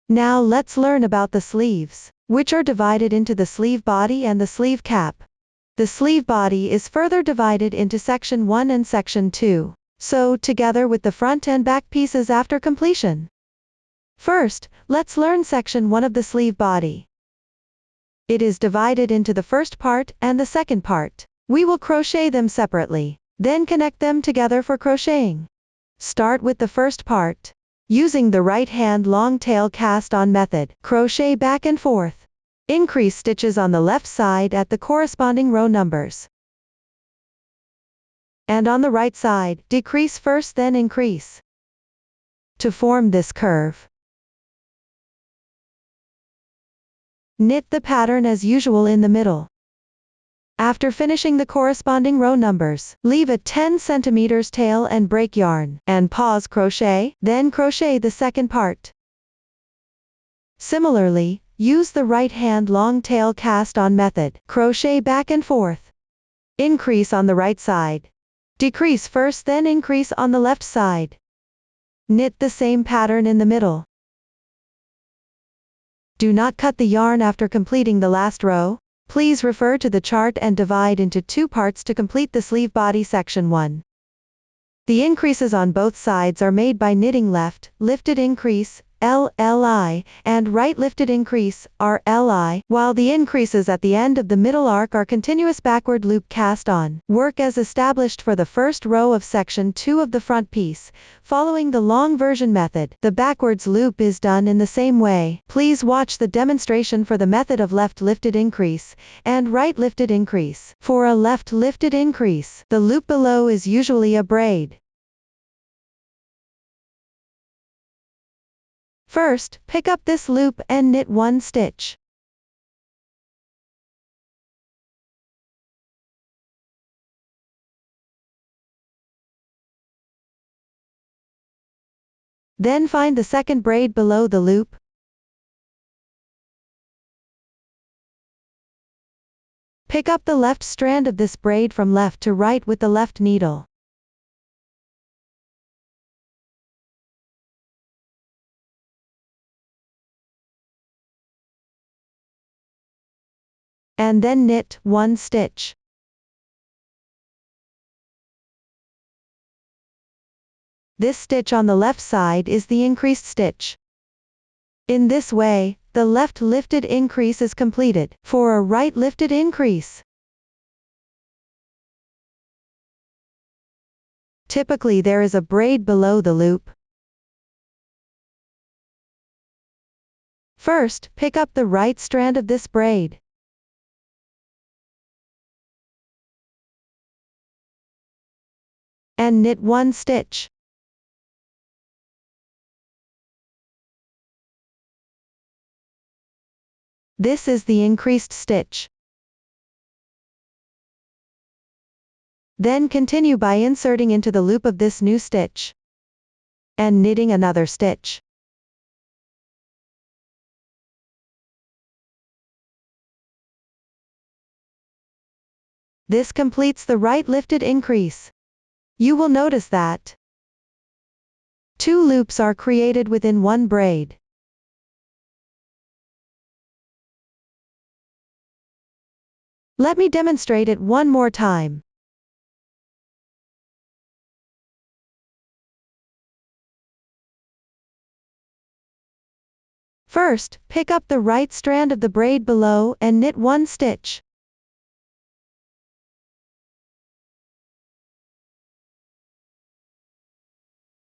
Now let's learn about the sleeves, which are divided into the sleeve body and the sleeve cap. The sleeve body is further divided into section 1 and section 2, sew together with the front and back pieces after completion. First, let's learn section 1 of the sleeve body. It is divided into the first part and the second part. We will crochet them separately, then connect them together for crocheting. Start with the first part. Using the right hand long tail cast on method, crochet back and forth. Increase stitches on the left side at the corresponding row numbers. And on the right side, decrease first then increase. To form this curve, knit the pattern as usual in the middle. After finishing the corresponding row numbers, leave a 10 cm tail and break yarn, and pause crochet, then crochet the second part. Similarly, use the right hand long tail cast on method, crochet back and forth. Increase on the right side. Decrease first then increase on the left side. Knit the same pattern in the middle. Do not cut the yarn after completing the last row. Please refer to the chart and divide into 2 parts to complete the sleeve body section 1. The increases on both sides are made by knitting left, lifted increase, LLI, and right lifted increase, RLI, while the increases at the end of the middle arc are continuous backward loop cast on. Work as established for the first row of section 2 of the front piece. Following the long version method, the backwards loop is done in the same way. Please watch the demonstration for the method of left lifted increase and right lifted increase. For a left lifted increase, the loop below is usually a braid. First, pick up this loop and knit 1 stitch. Then find the second braid below the loop. Pick up the left strand of this braid from left to right with the left needle. And then knit 1 stitch. This stitch on the left side is the increased stitch. In this way, the left lifted increase is completed. For a right lifted increase, typically there is a braid below the loop. First, pick up the right strand of this braid. And knit 1 stitch. This is the increased stitch. Then continue by inserting into the loop of this new stitch and knitting another stitch. This completes the right lifted increase. You will notice that 2 loops are created within 1 braid. Let me demonstrate it one more time. First, pick up the right strand of the braid below and knit 1 stitch.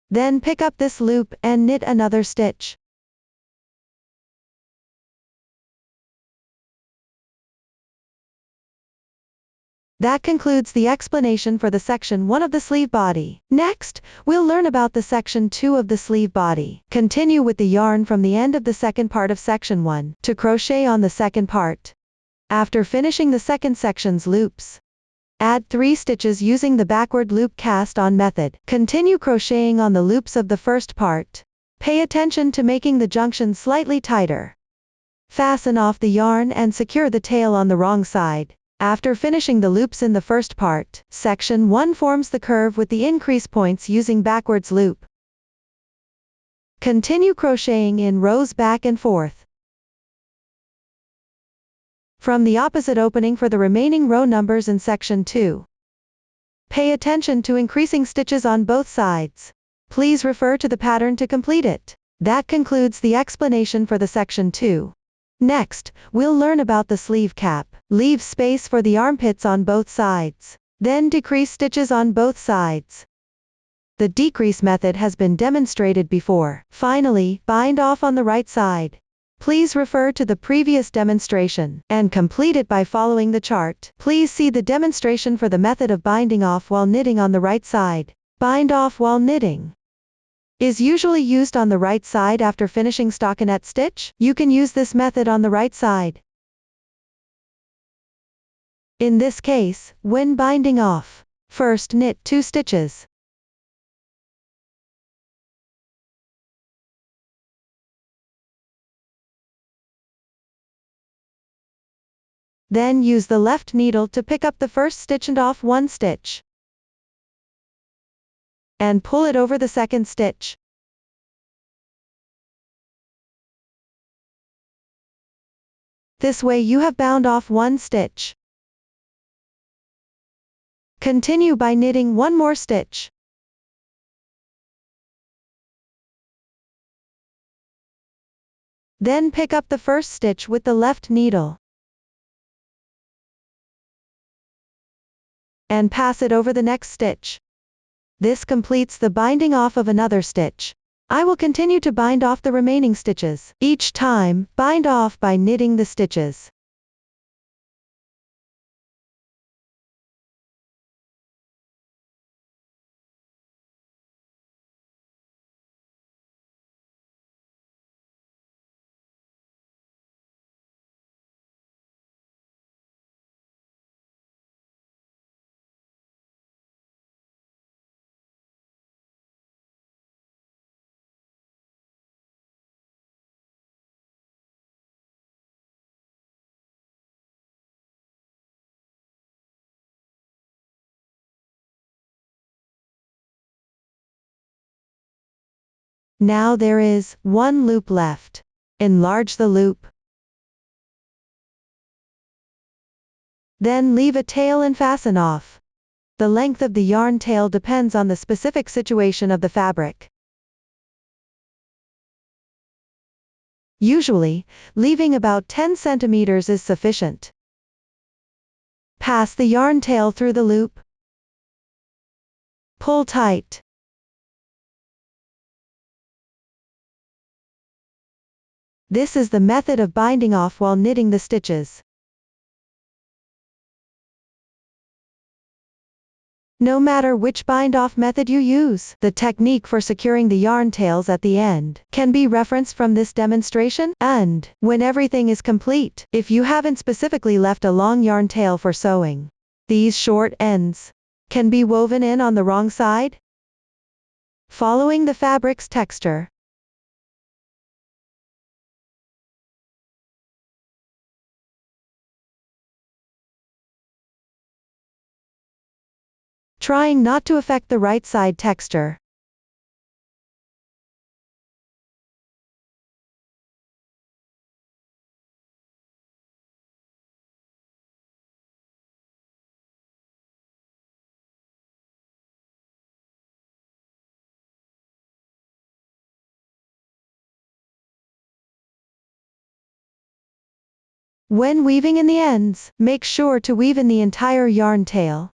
Then pick up this loop and knit another stitch. That concludes the explanation for the section 1 of the sleeve body. Next, we'll learn about the section 2 of the sleeve body. Continue with the yarn from the end of the second part of section 1 to crochet on the second part. After finishing the second section's loops, add 3 stitches using the backward loop cast on method. Continue crocheting on the loops of the first part. Pay attention to making the junction slightly tighter. Fasten off the yarn and secure the tail on the wrong side. After finishing the loops in the first part, section 1 forms the curve with the increase points using backwards loop. Continue crocheting in rows back and forth. From the opposite opening for the remaining row numbers in section 2. Pay attention to increasing stitches on both sides. Please refer to the pattern to complete it. That concludes the explanation for the section 2. Next, we'll learn about the sleeve cap. Leave space for the armpits on both sides. Then decrease stitches on both sides. The decrease method has been demonstrated before. Finally, bind off on the right side. Please refer to the previous demonstration and complete it by following the chart. Please see the demonstration for the method of binding off while knitting on the right side. Bind off while knitting is usually used on the right side after finishing stockinette stitch. You can use this method on the right side. In this case, when binding off, first knit 2 stitches. Then use the left needle to pick up the first stitch and off 1 stitch. And pull it over the second stitch. This way you have bound off 1 stitch. Continue by knitting 1 more stitch. Then pick up the first stitch with the left needle. And pass it over the next stitch. This completes the binding off of another stitch. I will continue to bind off the remaining stitches. Each time, bind off by knitting the stitches. Now there is 1 loop left. Enlarge the loop. Then leave a tail and fasten off. The length of the yarn tail depends on the specific situation of the fabric. Usually, leaving about 10 centimeters is sufficient. Pass the yarn tail through the loop. Pull tight. This is the method of binding off while knitting the stitches. No matter which bind-off method you use, the technique for securing the yarn tails at the end can be referenced from this demonstration, and, when everything is complete, if you haven't specifically left a long yarn tail for sewing, these short ends can be woven in on the wrong side. Following the fabric's texture, trying not to affect the right side texture. When weaving in the ends, make sure to weave in the entire yarn tail.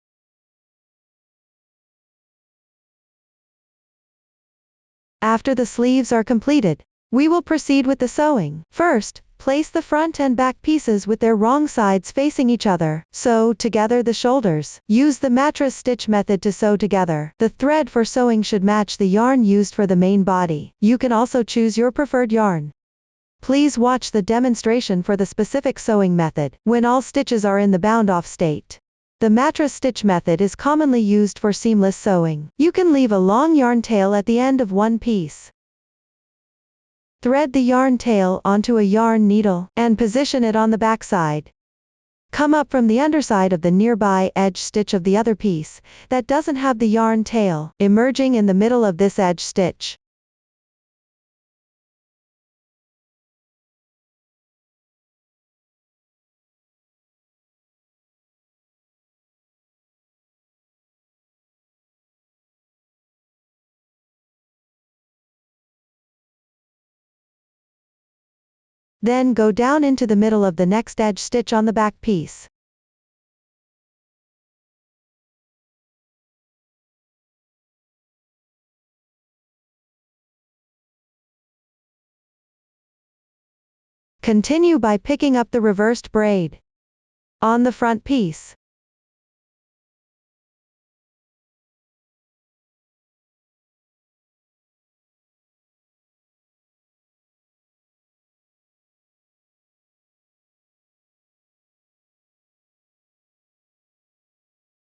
After the sleeves are completed, we will proceed with the sewing. First, place the front and back pieces with their wrong sides facing each other. Sew together the shoulders. Use the mattress stitch method to sew together. The thread for sewing should match the yarn used for the main body. You can also choose your preferred yarn. Please watch the demonstration for the specific sewing method, when all stitches are in the bound-off state. The mattress stitch method is commonly used for seamless sewing. You can leave a long yarn tail at the end of one piece. Thread the yarn tail onto a yarn needle, and position it on the back side. Come up from the underside of the nearby edge stitch of the other piece, that doesn't have the yarn tail, emerging in the middle of this edge stitch. Then go down into the middle of the next edge stitch on the back piece. Continue by picking up the reversed braid on the front piece.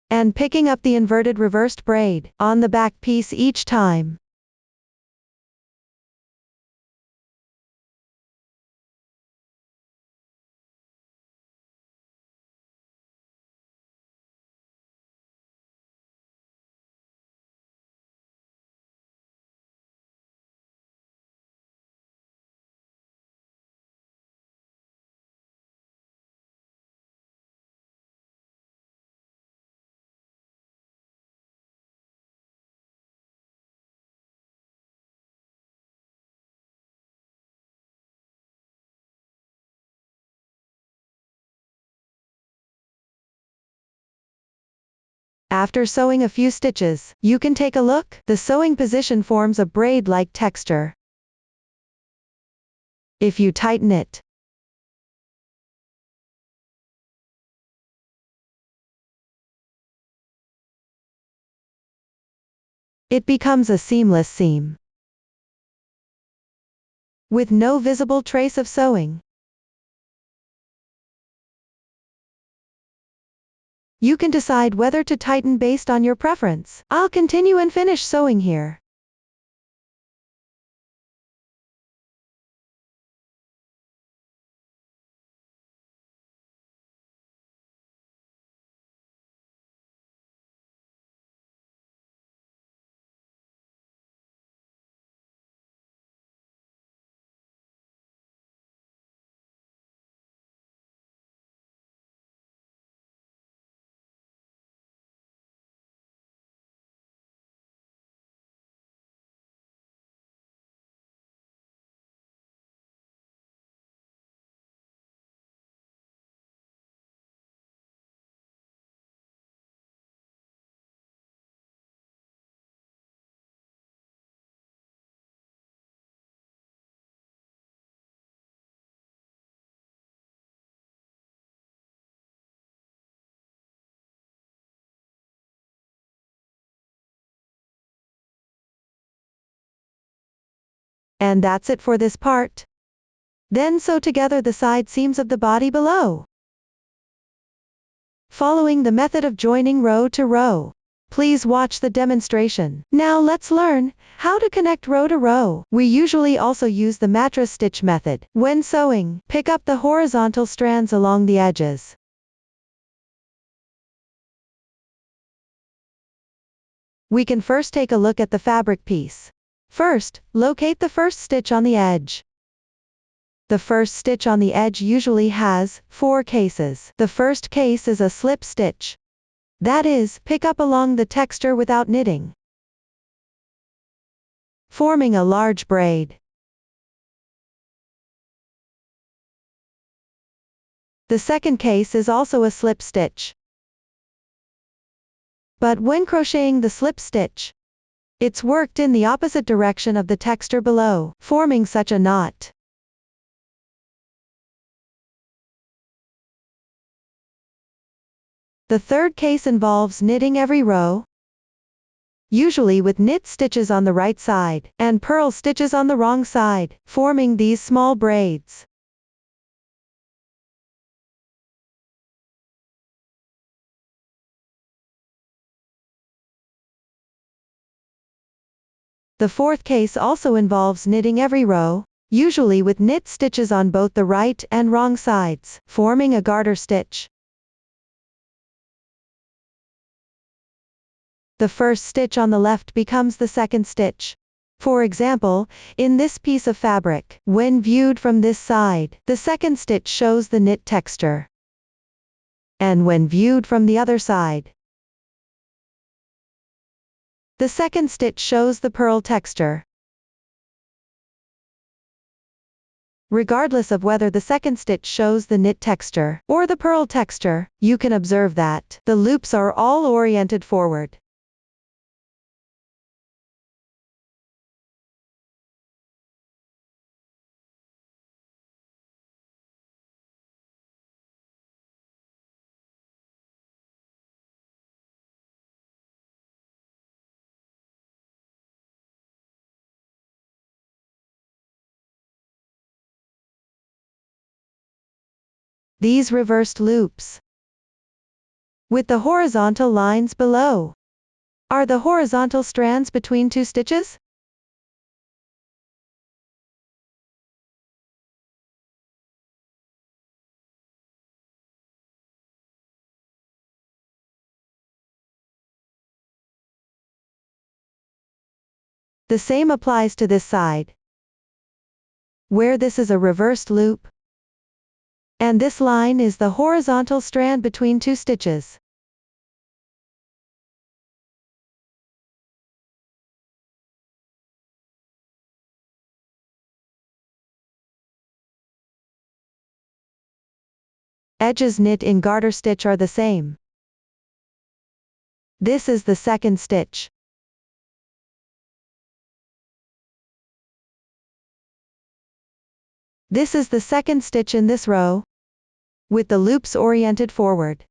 And picking up the inverted reversed braid on the back piece each time. After sewing a few stitches, you can take a look. The sewing position forms a braid-like texture. If you tighten it, it becomes a seamless seam with no visible trace of sewing. You can decide whether to tighten based on your preference. I'll continue and finish sewing here. And that's it for this part. Then sew together the side seams of the body below, following the method of joining row to row. Please watch the demonstration. Now let's learn how to connect row to row. We usually also use the mattress stitch method. When sewing, pick up the horizontal strands along the edges. We can first take a look at the fabric piece. First, locate the first stitch on the edge. The first stitch on the edge usually has 4 cases. The first case is a slip stitch. That is, pick up along the texture without knitting, forming a large braid. The second case is also a slip stitch. But when crocheting the slip stitch, it's worked in the opposite direction of the texture below, forming such a knot. The third case involves knitting every row, usually with knit stitches on the right side, and purl stitches on the wrong side, forming these small braids. The fourth case also involves knitting every row, usually with knit stitches on both the right and wrong sides, forming a garter stitch. The first stitch on the left becomes the second stitch. For example, in this piece of fabric, when viewed from this side, the second stitch shows the knit texture. And when viewed from the other side, the second stitch shows the purl texture. Regardless of whether the second stitch shows the knit texture or the purl texture, you can observe that the loops are all oriented forward. These reversed loops with the horizontal lines below are the horizontal strands between two stitches? The same applies to this side, where this is a reversed loop, and this line is the horizontal strand between two stitches. Edges knit in garter stitch are the same. This is the second stitch. This is the second stitch in this row, with the loops oriented forward.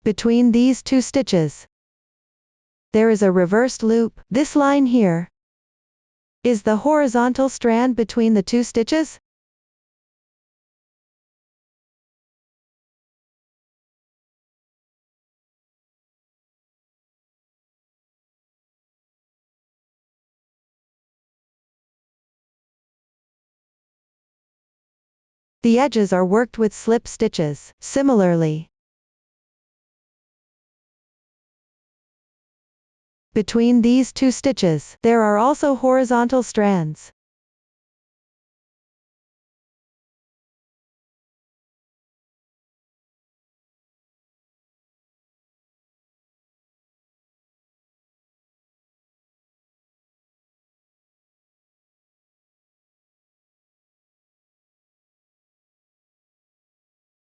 Between these two stitches, there is a reversed loop. This line here is the horizontal strand between the two stitches. The edges are worked with slip stitches. Similarly, between these two stitches, there are also horizontal strands.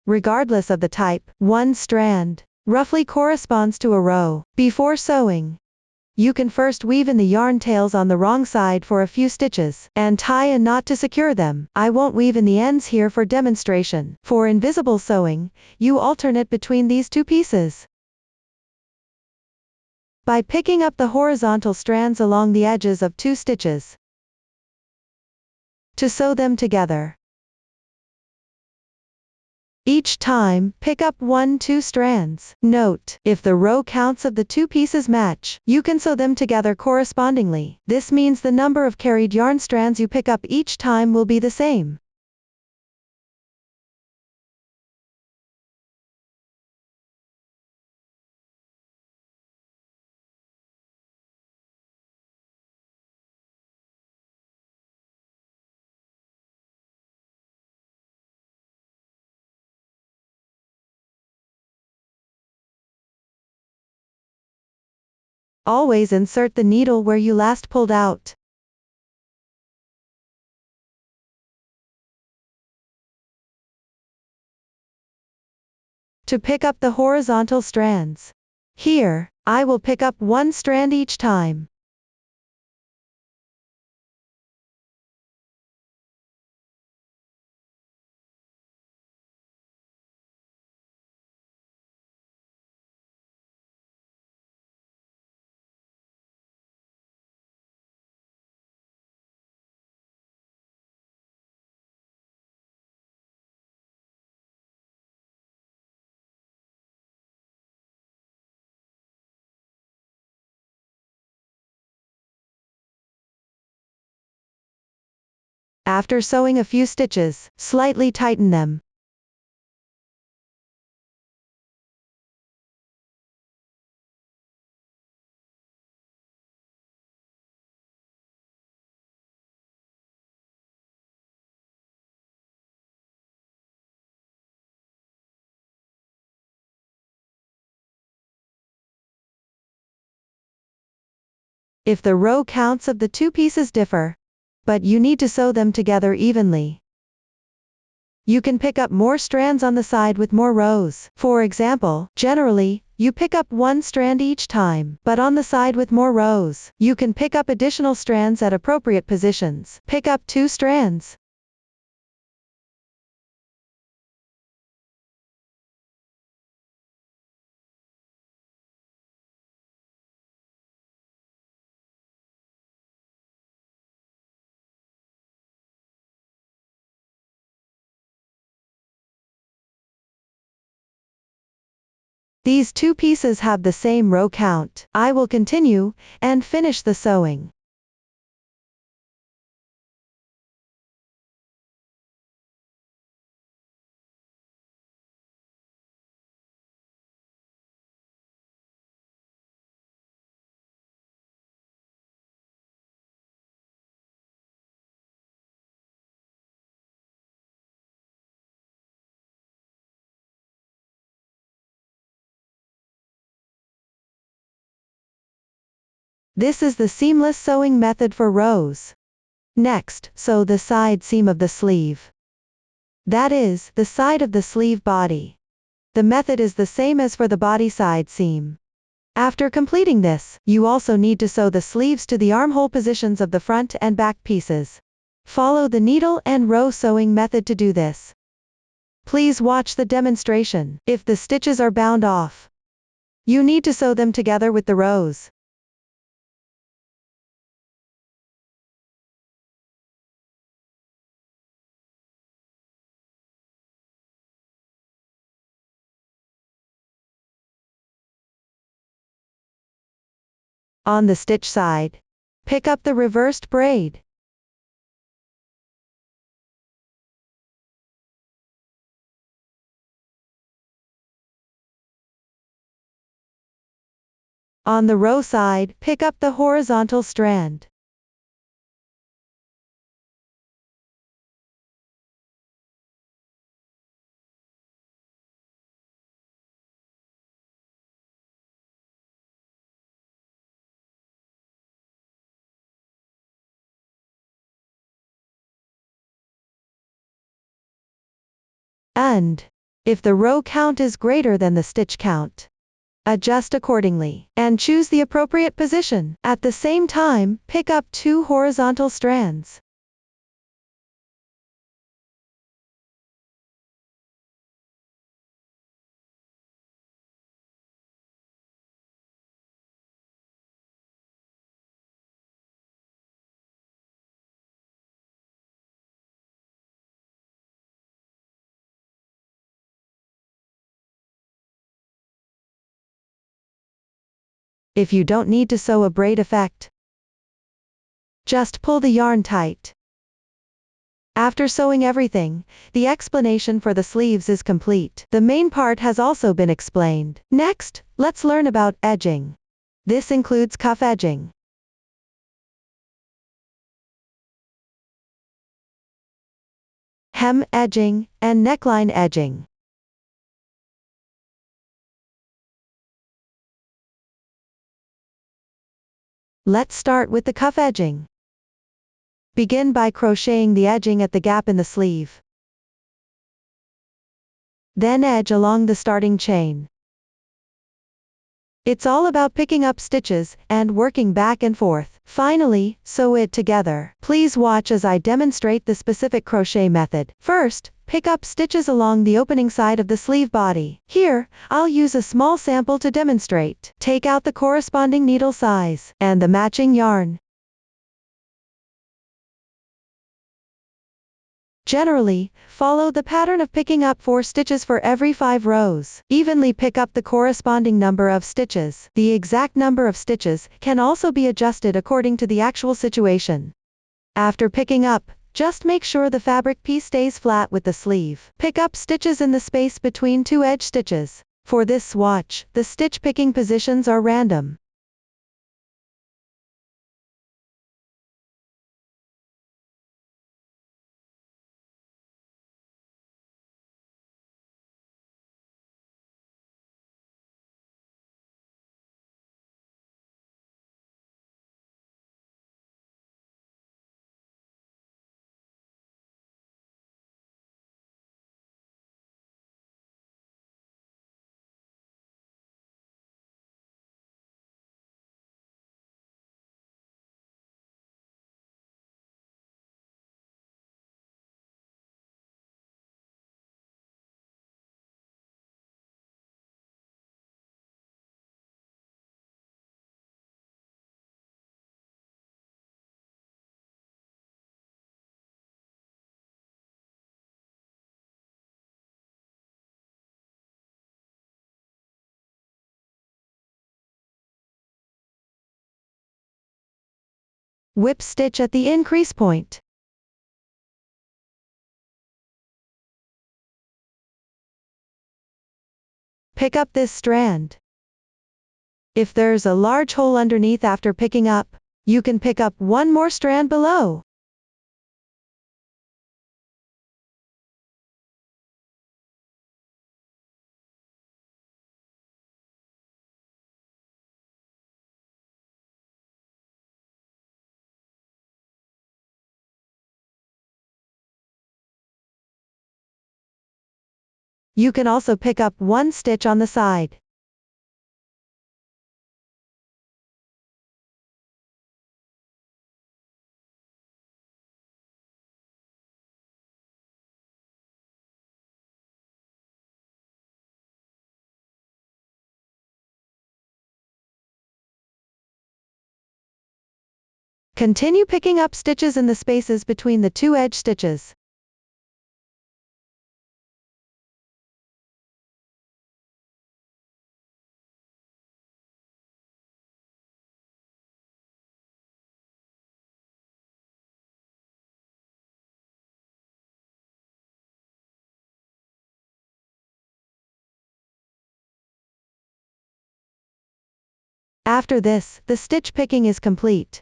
Regardless of the type, one strand roughly corresponds to a row. Before sewing, you can first weave in the yarn tails on the wrong side for a few stitches, and tie a knot to secure them. I won't weave in the ends here for demonstration. For invisible sewing, you alternate between these two pieces by picking up the horizontal strands along the edges of two stitches to sew them together. Each time, pick up 1-2 strands. Note, if the row counts of the two pieces match, you can sew them together correspondingly. This means the number of carried yarn strands you pick up each time will be the same. Always insert the needle where you last pulled out. To pick up the horizontal strands. Here, I will pick up one strand each time. After sewing a few stitches, slightly tighten them. if the row counts of the two pieces differ, but you need to sew them together evenly. You can pick up more strands on the side with more rows. For example, generally, you pick up one strand each time, but on the side with more rows, you can pick up additional strands at appropriate positions. Pick up 2 strands. These 2 pieces have the same row count. I will continue and finish the sewing. This is the seamless sewing method for rows. Next, sew the side seam of the sleeve. That is, the side of the sleeve body. The method is the same as for the body side seam. After completing this, you also need to sew the sleeves to the armhole positions of the front and back pieces. Follow the needle and row sewing method to do this. Please watch the demonstration. If the stitches are bound off, you need to sew them together with the rows. On the stitch side, pick up the reversed braid. On the row side, pick up the horizontal strand. And, if the row count is greater than the stitch count, adjust accordingly, and choose the appropriate position. At the same time, pick up 2 horizontal strands. If you don't need to sew a braid effect, just pull the yarn tight. After sewing everything, the explanation for the sleeves is complete. The main part has also been explained. Next, let's learn about edging. This includes cuff edging, hem edging, and neckline edging. Let's start with the cuff edging. Begin by crocheting the edging at the gap in the sleeve. Then edge along the starting chain. It's all about picking up stitches and working back and forth. Finally, sew it together. Please watch as I demonstrate the specific crochet method. First, pick up stitches along the opening side of the sleeve body. Here, I'll use a small sample to demonstrate. Take out the corresponding needle size and the matching yarn. Generally, follow the pattern of picking up 4 stitches for every 5 rows. Evenly pick up the corresponding number of stitches. The exact number of stitches can also be adjusted according to the actual situation. After picking up, just make sure the fabric piece stays flat with the sleeve. Pick up stitches in the space between 2 edge stitches. For this swatch, the stitch picking positions are random. Whip stitch at the increase point. Pick up this strand. If there's a large hole underneath after picking up, you can pick up one more strand below. You can also pick up one stitch on the side. Continue picking up stitches in the spaces between the two edge stitches. After this, the stitch picking is complete.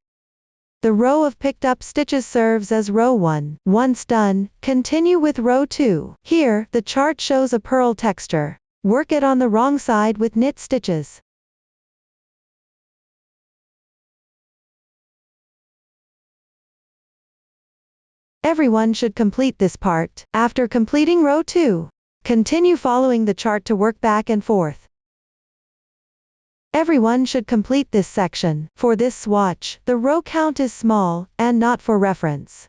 The row of picked up stitches serves as row 1. Once done, continue with row 2. Here, the chart shows a purl texture. Work it on the wrong side with knit stitches. Everyone should complete this part. After completing row 2, continue following the chart to work back and forth. Everyone should complete this section. For this swatch, the row count is small, and not for reference.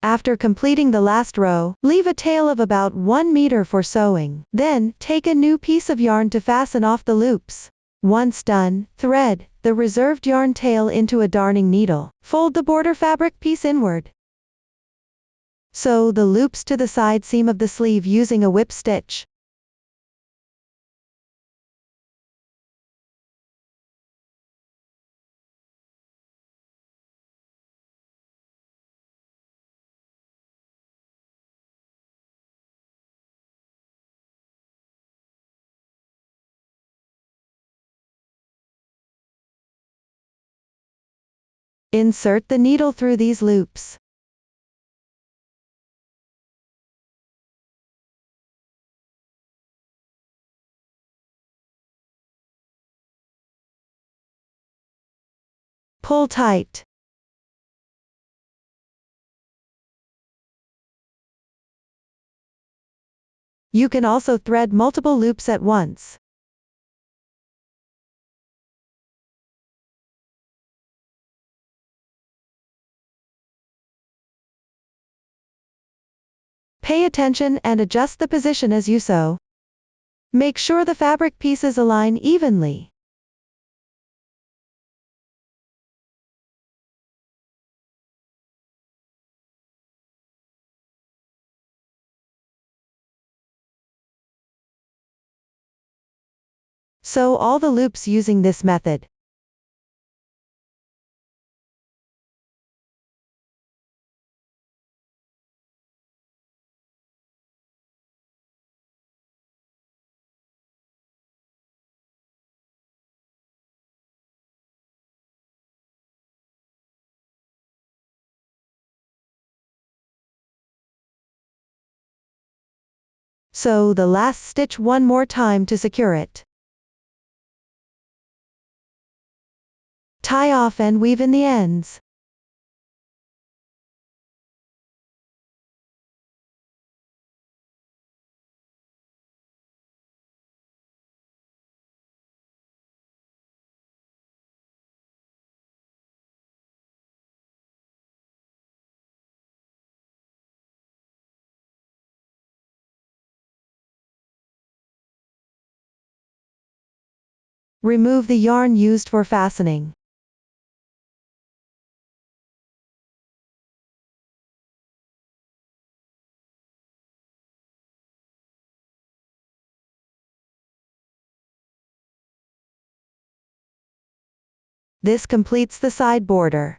After completing the last row, leave a tail of about 1 meter for sewing. Then, take a new piece of yarn to fasten off the loops. Once done, thread the reserved yarn tail into a darning needle. Fold the border fabric piece inward. Sew the loops to the side seam of the sleeve using a whip stitch. Insert the needle through these loops. Pull tight. You can also thread multiple loops at once. Pay attention and adjust the position as you sew. Make sure the fabric pieces align evenly. Sew all the loops using this method. Sew the last stitch one more time to secure it. Tie off and weave in the ends. Remove the yarn used for fastening. This completes the side border.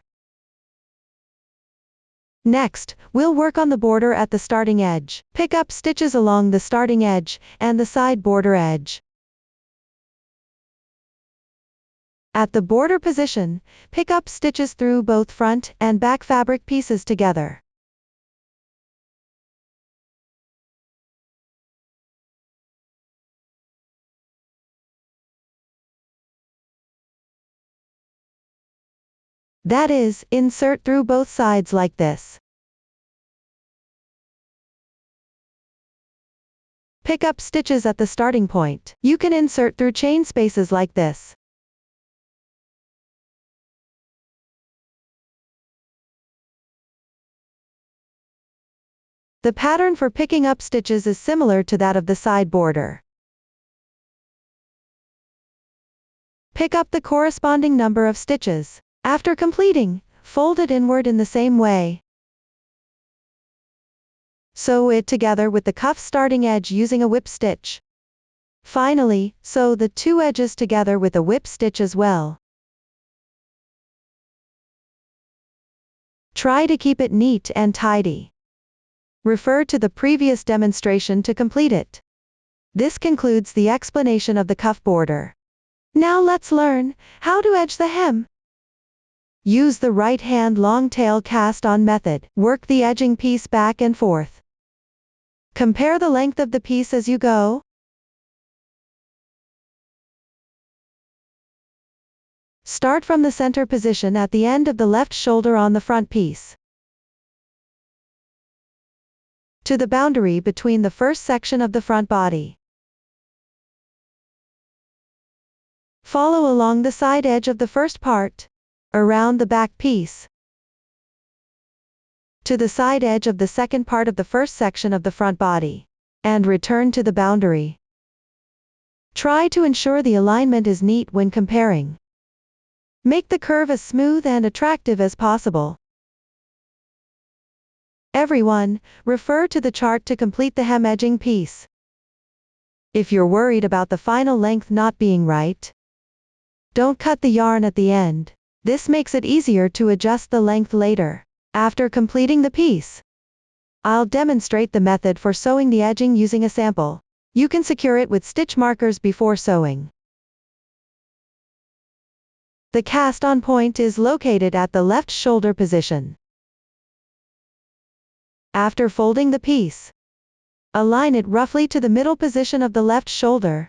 Next, we'll work on the border at the starting edge. Pick up stitches along the starting edge and the side border edge. At the border position, pick up stitches through both front and back fabric pieces together. That is, insert through both sides like this. Pick up stitches at the starting point. You can insert through chain spaces like this. The pattern for picking up stitches is similar to that of the side border. Pick up the corresponding number of stitches. After completing, fold it inward in the same way. Sew it together with the cuff starting edge using a whip stitch. Finally, sew the two edges together with a whip stitch as well. Try to keep it neat and tidy. Refer to the previous demonstration to complete it. This concludes the explanation of the cuff border. Now let's learn how to edge the hem. Use the right-hand long tail cast-on method. Work the edging piece back and forth. Compare the length of the piece as you go. Start from the center position at the end of the left shoulder on the front piece, to the boundary between the first section of the front body. Follow along the side edge of the first part, around the back piece, to the side edge of the second part of the first section of the front body, and return to the boundary. Try to ensure the alignment is neat when comparing. Make the curve as smooth and attractive as possible. Everyone, refer to the chart to complete the hem edging piece. If you're worried about the final length not being right, don't cut the yarn at the end. This makes it easier to adjust the length later. After completing the piece, I'll demonstrate the method for sewing the edging using a sample. You can secure it with stitch markers before sewing. The cast-on point is located at the left shoulder position. After folding the piece, align it roughly to the middle position of the left shoulder.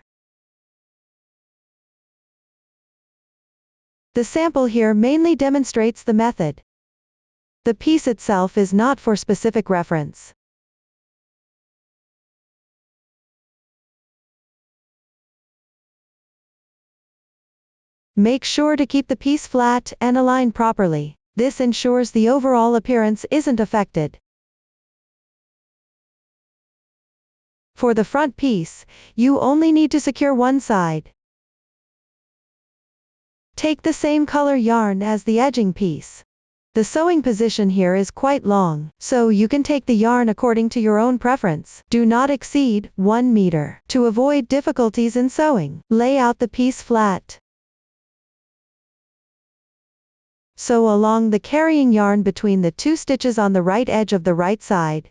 The sample here mainly demonstrates the method. The piece itself is not for specific reference. Make sure to keep the piece flat and aligned properly. This ensures the overall appearance isn't affected. For the front piece, you only need to secure one side. Take the same color yarn as the edging piece. The sewing position here is quite long, so you can take the yarn according to your own preference. Do not exceed 1 meter. To avoid difficulties in sewing, lay out the piece flat. Sew along the carrying yarn between the two stitches on the right edge of the right side.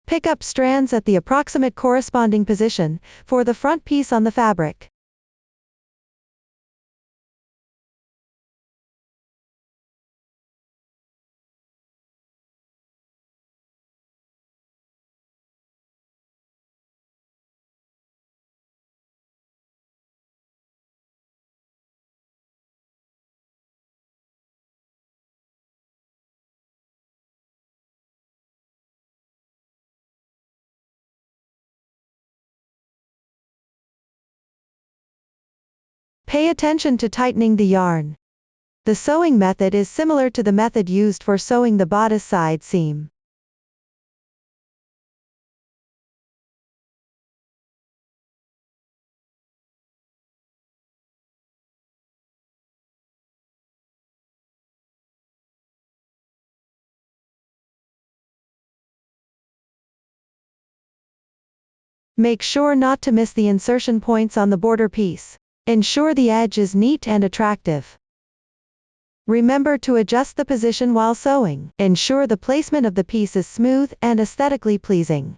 Pick up strands at the approximate corresponding position for the front piece on the fabric. Pay attention to tightening the yarn. The sewing method is similar to the method used for sewing the bodice side seam. Make sure not to miss the insertion points on the border piece. Ensure the edge is neat and attractive. Remember to adjust the position while sewing. Ensure the placement of the piece is smooth and aesthetically pleasing.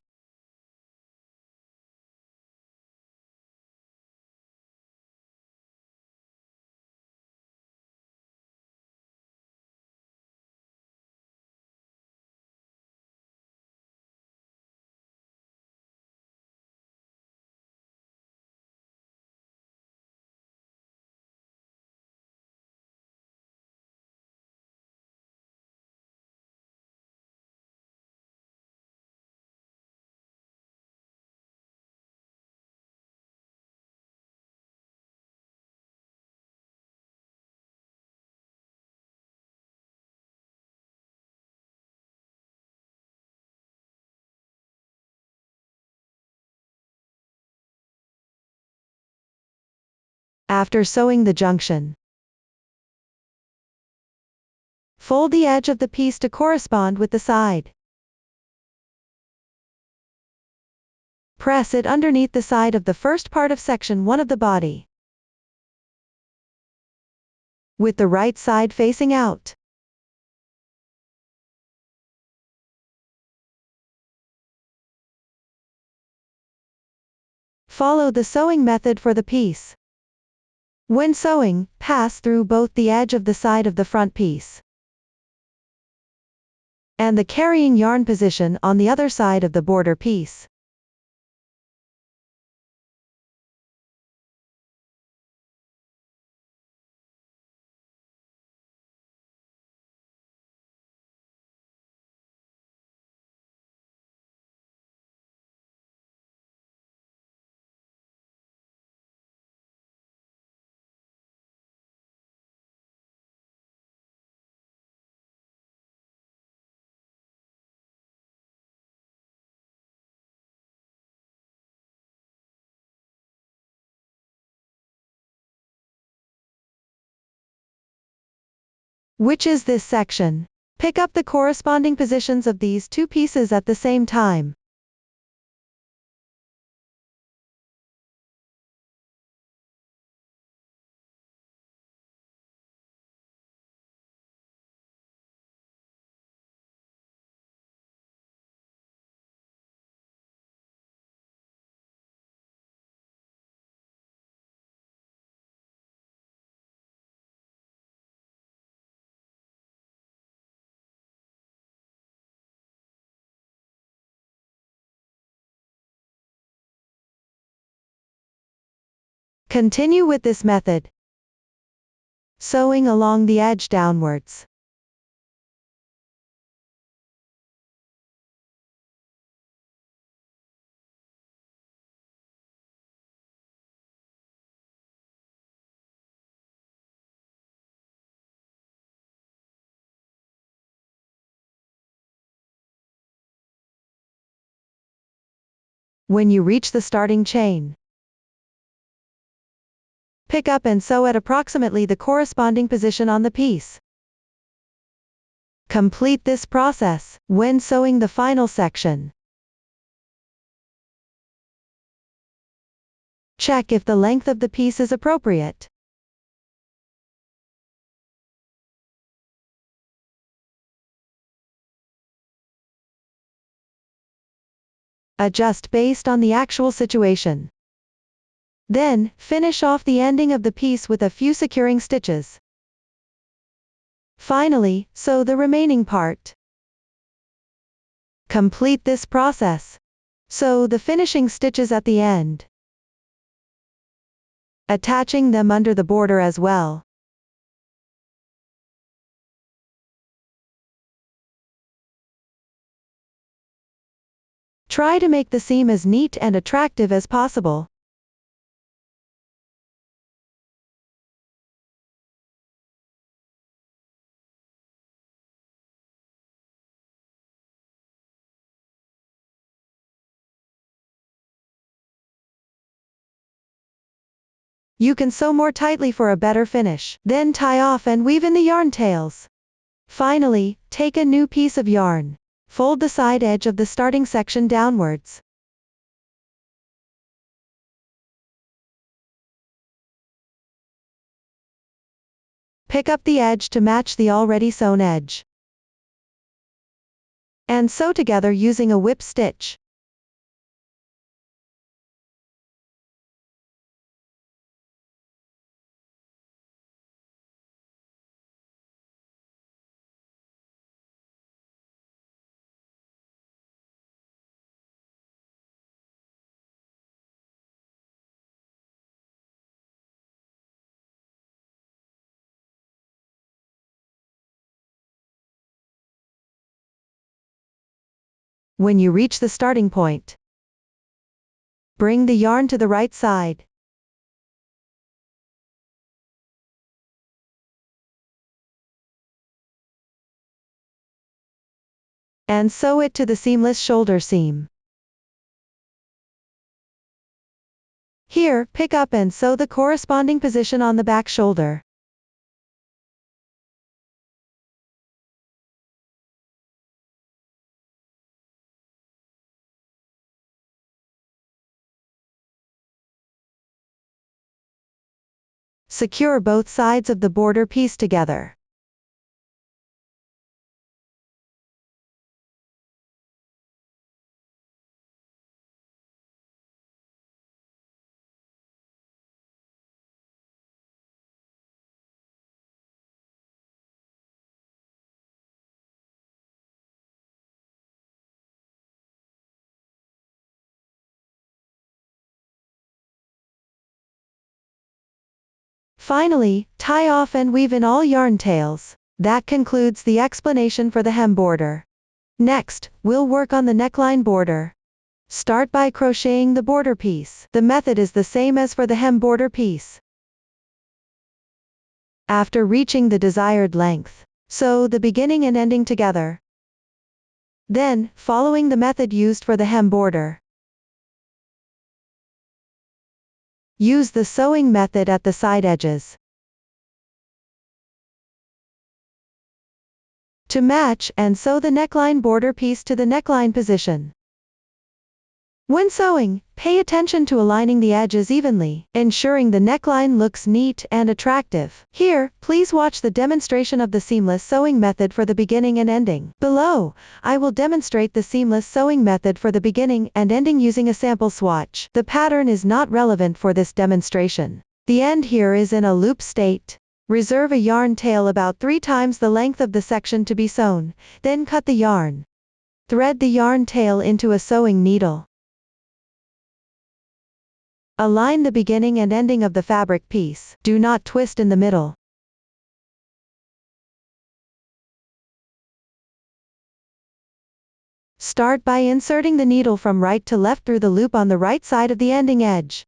After sewing the junction, fold the edge of the piece to correspond with the side. Press it underneath the side of the first part of section 1 of the body, with the right side facing out. Follow the sewing method for the piece. When sewing, pass through both the edge of the side of the front piece and the carrying yarn position on the other side of the border piece. Which is this section? Pick up the corresponding positions of these two pieces at the same time. Continue with this method, sewing along the edge downwards. When you reach the starting chain, pick up and sew at approximately the corresponding position on the piece. Complete this process when sewing the final section. Check if the length of the piece is appropriate. Adjust based on the actual situation. Then, finish off the ending of the piece with a few securing stitches. Finally, sew the remaining part. Complete this process. Sew the finishing stitches at the end, attaching them under the border as well. Try to make the seam as neat and attractive as possible. You can sew more tightly for a better finish. Then tie off and weave in the yarn tails. Finally, take a new piece of yarn. Fold the side edge of the starting section downwards. pick up the edge to match the already sewn edge. And sew together using a whip stitch. When you reach the starting point, bring the yarn to the right side. And sew it to the seamless shoulder seam. Here, pick up and sew the corresponding position on the back shoulder. Secure both sides of the border piece together. Finally, tie off and weave in all yarn tails. That concludes the explanation for the hem border. Next, we'll work on the neckline border. Start by crocheting the border piece. The method is the same as for the hem border piece. After reaching the desired length, sew the beginning and ending together. Then, following the method used for the hem border, use the sewing method at the side edges to match and sew the neckline border piece to the neckline position. When sewing, pay attention to aligning the edges evenly, ensuring the neckline looks neat and attractive. Here, please watch the demonstration of the seamless sewing method for the beginning and ending. Below, I will demonstrate the seamless sewing method for the beginning and ending using a sample swatch. The pattern is not relevant for this demonstration. The end here is in a loop state. Reserve a yarn tail about 3 times the length of the section to be sewn, then cut the yarn. Thread the yarn tail into a sewing needle. Align the beginning and ending of the fabric piece. Do not twist in the middle. Start by inserting the needle from right to left through the loop on the right side of the ending edge.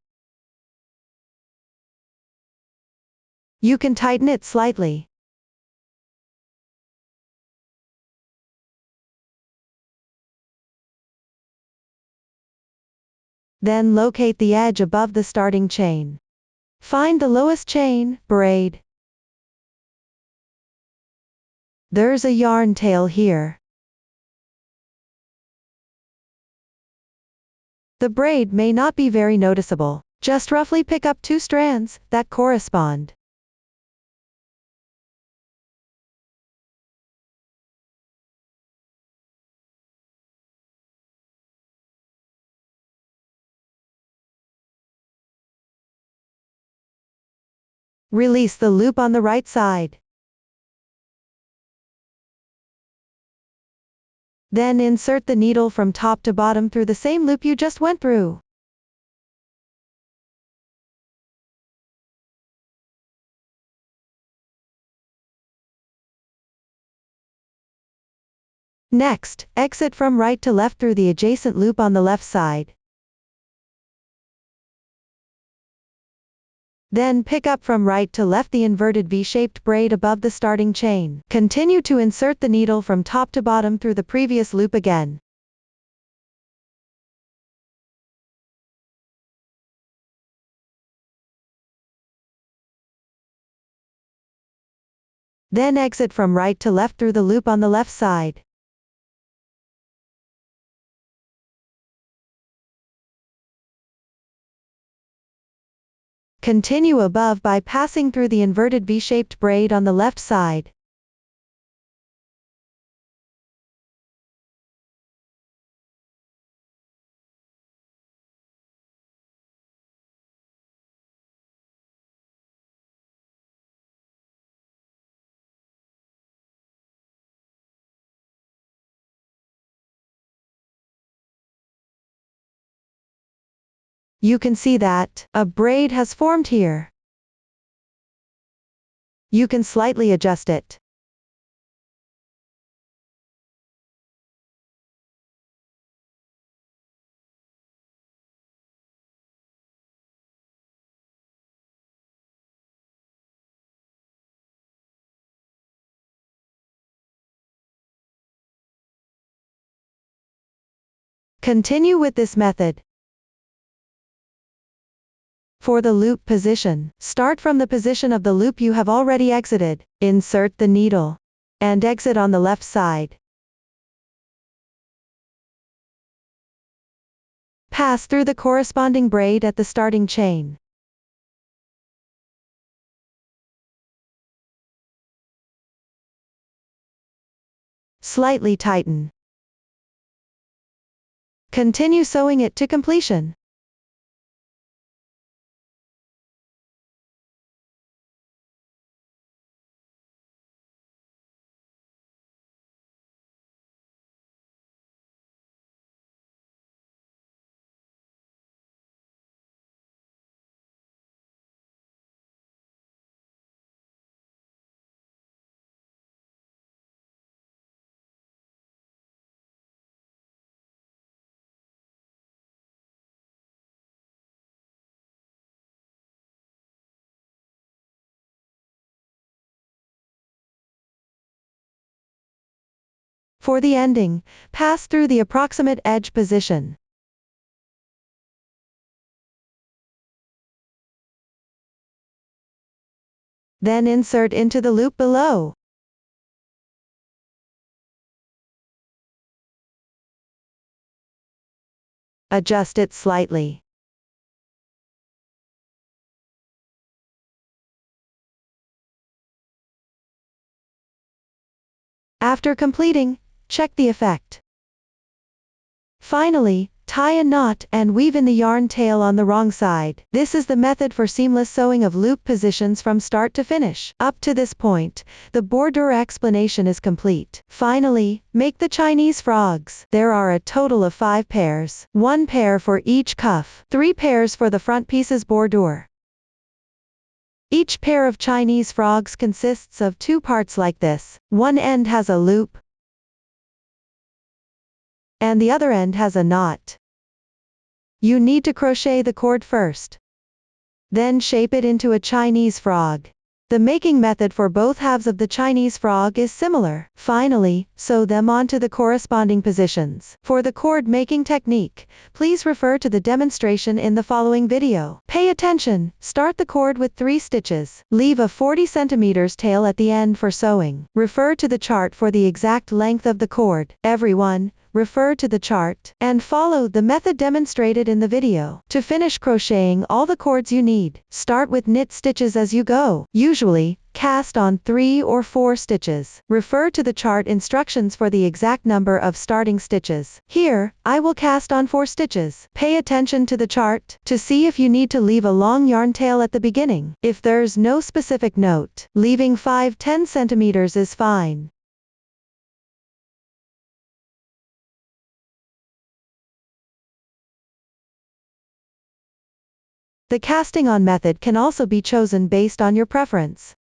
You can tighten it slightly. Then locate the edge above the starting chain. Find the lowest chain, braid. There's a yarn tail here. The braid may not be very noticeable. Just roughly pick up 2 strands that correspond. Release the loop on the right side. Then insert the needle from top to bottom through the same loop you just went through. Next, exit from right to left through the adjacent loop on the left side. Then pick up from right to left the inverted V-shaped braid above the starting chain. Continue to insert the needle from top to bottom through the previous loop again. Then exit from right to left through the loop on the left side. Continue above by passing through the inverted V-shaped braid on the left side. You can see that a braid has formed here. You can slightly adjust it. Continue with this method. For the loop position, start from the position of the loop you have already exited, insert the needle, and exit on the left side. Pass through the corresponding braid at the starting chain. Slightly tighten. Continue sewing it to completion. For the ending, pass through the approximate edge position. Then insert into the loop below. Adjust it slightly. After completing, check the effect. Finally, tie a knot and weave in the yarn tail on the wrong side. This is the method for seamless sewing of loop positions from start to finish. Up to this point, the bordure explanation is complete. Finally, make the Chinese frogs. There are a total of 5 pairs, 1 pair for each cuff, 3 pairs for the front piece's bordure. Each pair of Chinese frogs consists of 2 parts like this. One end has a loop, and the other end has a knot. You need to crochet the cord first. Then shape it into a Chinese frog. The making method for both halves of the Chinese frog is similar. Finally, sew them onto the corresponding positions. For the cord making technique, please refer to the demonstration in the following video. Pay attention, start the cord with 3 stitches. Leave a 40 cm tail at the end for sewing. Refer to the chart for the exact length of the cord. Everyone, refer to the chart, and follow the method demonstrated in the video. To finish crocheting all the cords you need, start with knit stitches as you go. Usually, cast on 3 or 4 stitches. Refer to the chart instructions for the exact number of starting stitches. Here, I will cast on 4 stitches. Pay attention to the chart to see if you need to leave a long yarn tail at the beginning. If there's no specific note, leaving 5-10 centimeters is fine. The casting on method can also be chosen based on your preference.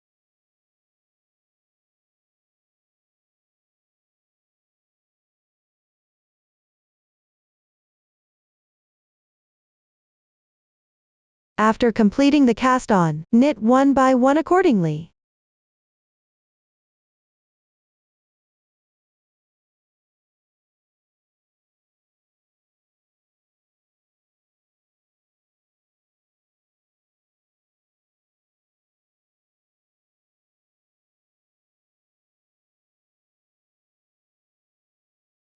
After completing the cast on, knit 1 by 1 accordingly.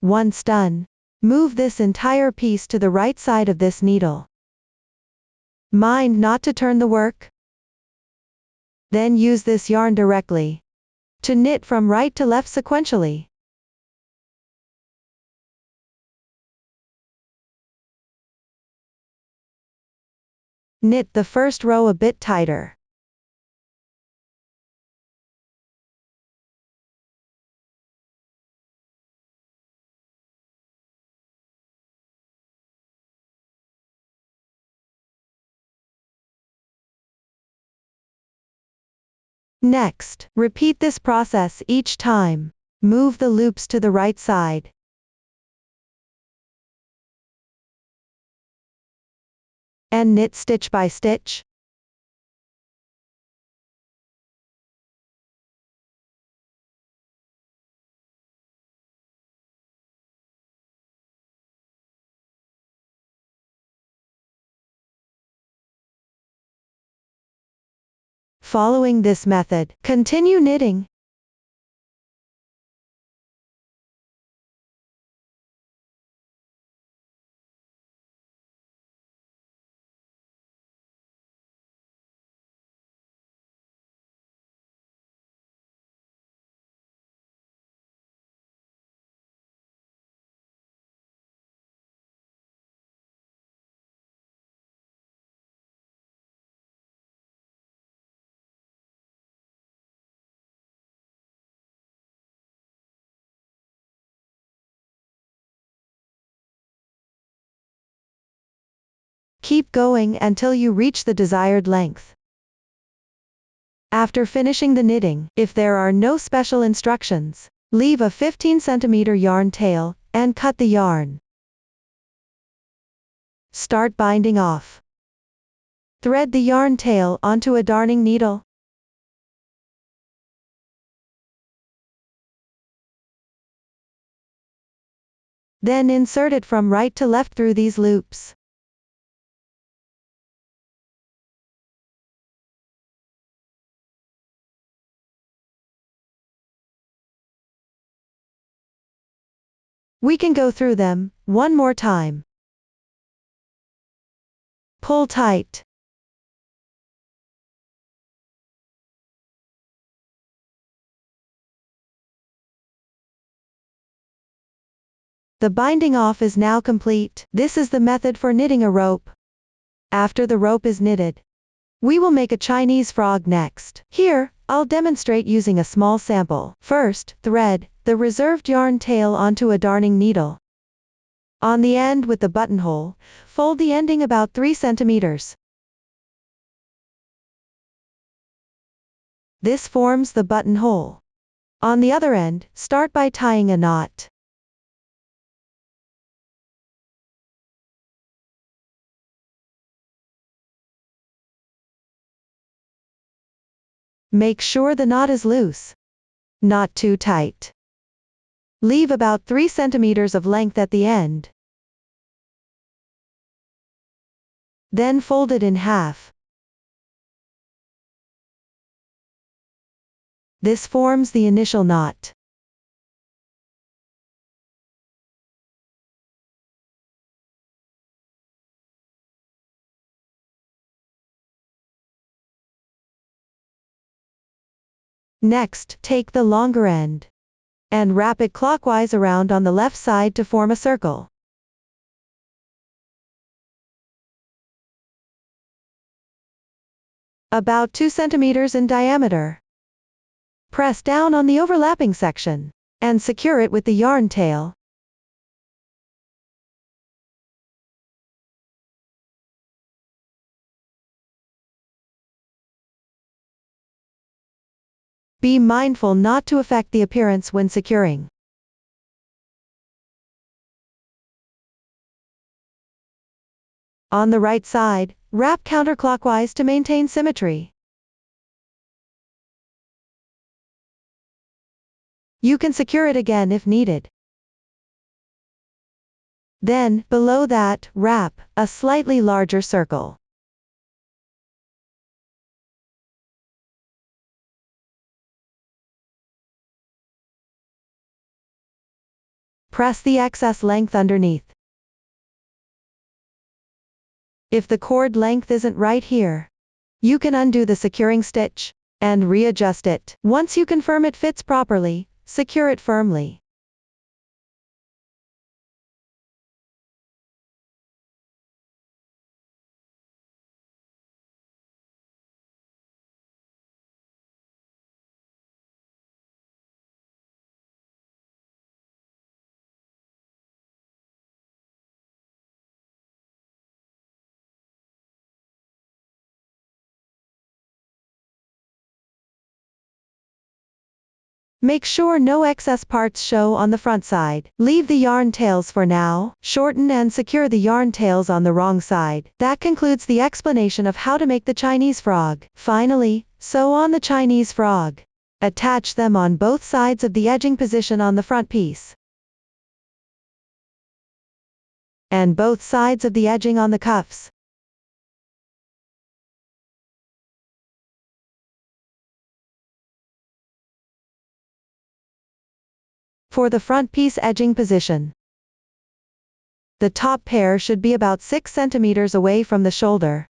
Once done, move this entire piece to the right side of this needle. Mind not to turn the work? Then use this yarn directly to knit from right to left sequentially. Knit the first row a bit tighter. Next, repeat this process each time. Move the loops to the right side. And knit stitch by stitch. Following this method, continue knitting. Keep going until you reach the desired length. After finishing the knitting, if there are no special instructions, leave a 15 cm yarn tail, and cut the yarn. Start binding off. Thread the yarn tail onto a darning needle. Then insert it from right to left through these loops. We can go through them one more time. Pull tight. The binding off is now complete. This is the method for knitting a rope. After the rope is knitted, we will make a Chinese frog next. Here, I'll demonstrate using a small sample. First, thread the reserved yarn tail onto a darning needle. On the end with the buttonhole, fold the ending about 3 centimeters. This forms the buttonhole. On the other end, start by tying a knot. Make sure the knot is loose, not too tight. Leave about 3 centimeters of length at the end. Then fold it in half. This forms the initial knot. Next, take the longer end and wrap it clockwise around on the left side to form a circle. About 2 centimeters in diameter. Press down on the overlapping section and secure it with the yarn tail. Be mindful not to affect the appearance when securing. On the right side, wrap counterclockwise to maintain symmetry. You can secure it again if needed. Then, below that, wrap a slightly larger circle. Press the excess length underneath. If the cord length isn't right here, you can undo the securing stitch and readjust it. Once you confirm it fits properly, secure it firmly. Make sure no excess parts show on the front side. Leave the yarn tails for now. Shorten and secure the yarn tails on the wrong side. That concludes the explanation of how to make the Chinese frog. Finally, sew on the Chinese frog. Attach them on both sides of the edging position on the front piece, and both sides of the edging on the cuffs. For the front piece edging position, the top pair should be about 6 centimeters away from the shoulder,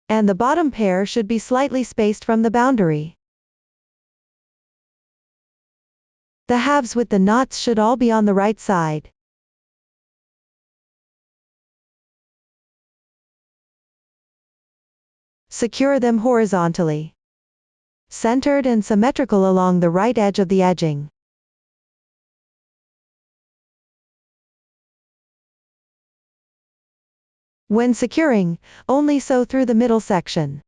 and the bottom pair should be slightly spaced from the boundary. The halves with the knots should all be on the right side. Secure them horizontally, centered and symmetrical along the right edge of the edging. When securing, only sew through the middle section.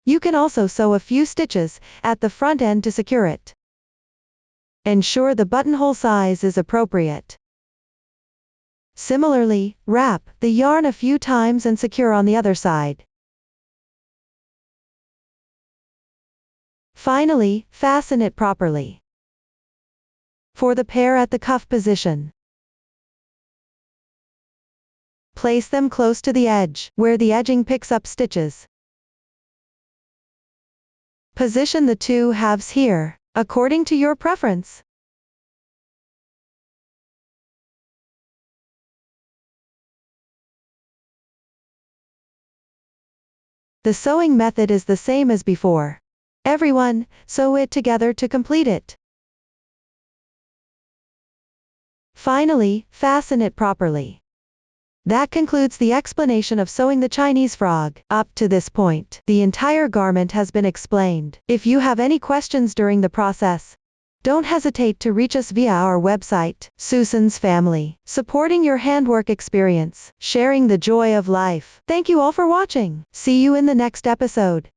You can also sew a few stitches at the front end to secure it. Ensure the buttonhole size is appropriate. Similarly, wrap the yarn a few times and secure on the other side. Finally, fasten it properly. For the pair at the cuff position, place them close to the edge, where the edging picks up stitches. Position the two halves here, according to your preference. The sewing method is the same as before. Everyone, sew it together to complete it. Finally, fasten it properly. That concludes the explanation of sewing the Chinese frog. Up to this point, the entire garment has been explained. If you have any questions during the process, don't hesitate to reach us via our website. Susan's Family, supporting your handwork experience, sharing the joy of life. Thank you all for watching. See you in the next episode.